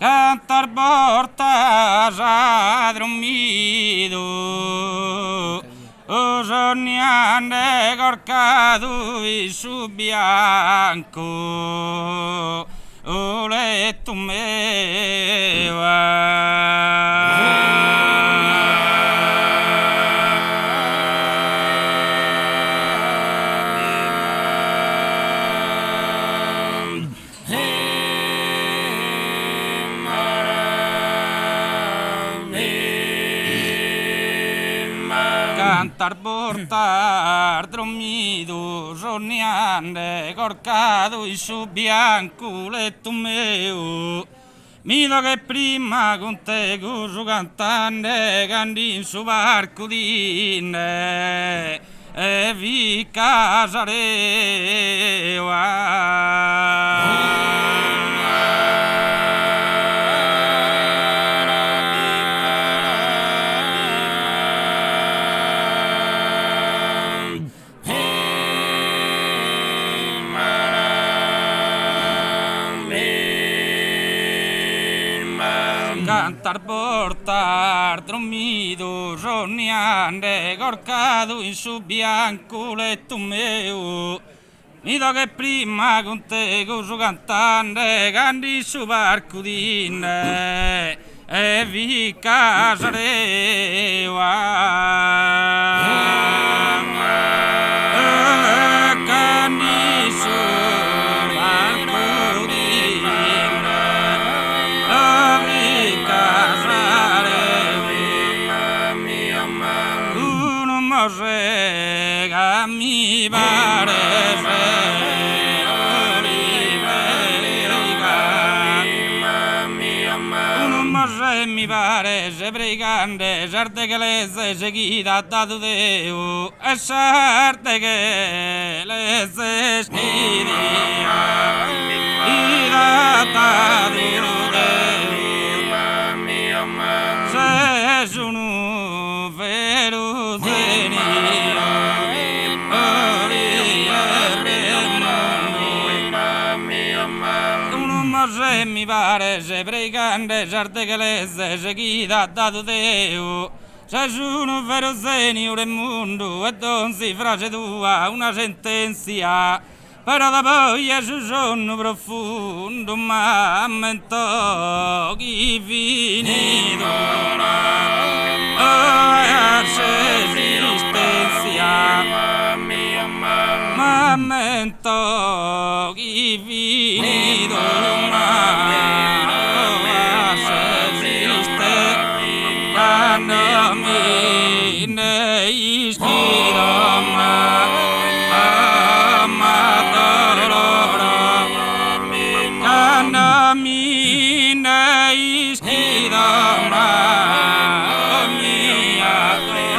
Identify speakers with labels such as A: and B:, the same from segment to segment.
A: cantar porta já dormido, o giorniane corcado e su bianco, o letto cantar portar dormido, giorniane corcado e su bianco letto meu. Miro che prima con te cuso cantante canti in su barco di ne e vi casareva. Cantar portar dormido, giorniane corcado in su bianco letto meu. Miro che prima con te cuso cantante canti su barco di ne e vi casareva. Canti su barco di Rega mi pare mi pare se pregante certe che le sei seguita ha dato Deo e certe che le sei schidia i data Deo se sono vero se mi pare se pregante certe che le sei seguita ha dato Deo se sono vero segno del mondo e non si frase tua una sentenza però da poi è su sonno profondo ma ammento chi finito c'è resistenza ma ammento chi finito no mi ne ischiro ma amadoro no mi ne ischiro ma mi adoro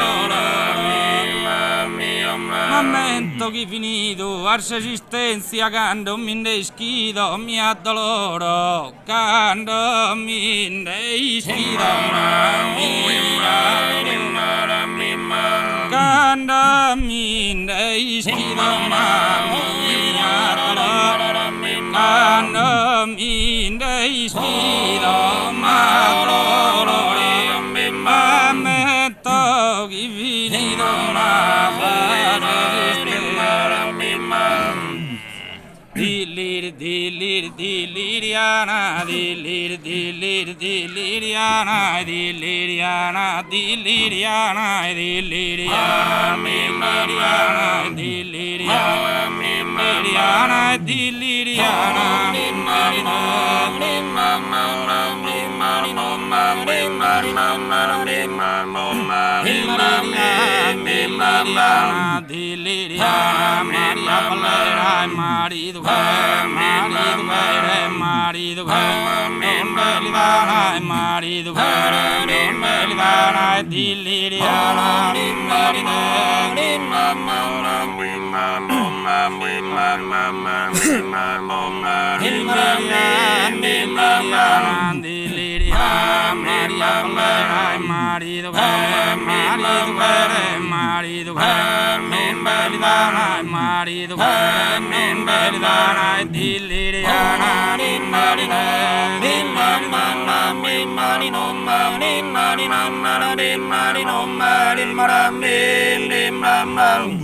A: momento che finito arsa esistenza quando mi ne ischiro mi addoloro quando mi ne ischiro quando mi ne ischiro quando mi ne ischiro ammetto che finito Dilliriana, dilliriana, dilliriana, dilliriana, dilliriana, dilliriana, marido, marido, dim ma di nam ma da dim ma di nom ma dim ma dam dim dim dam dam.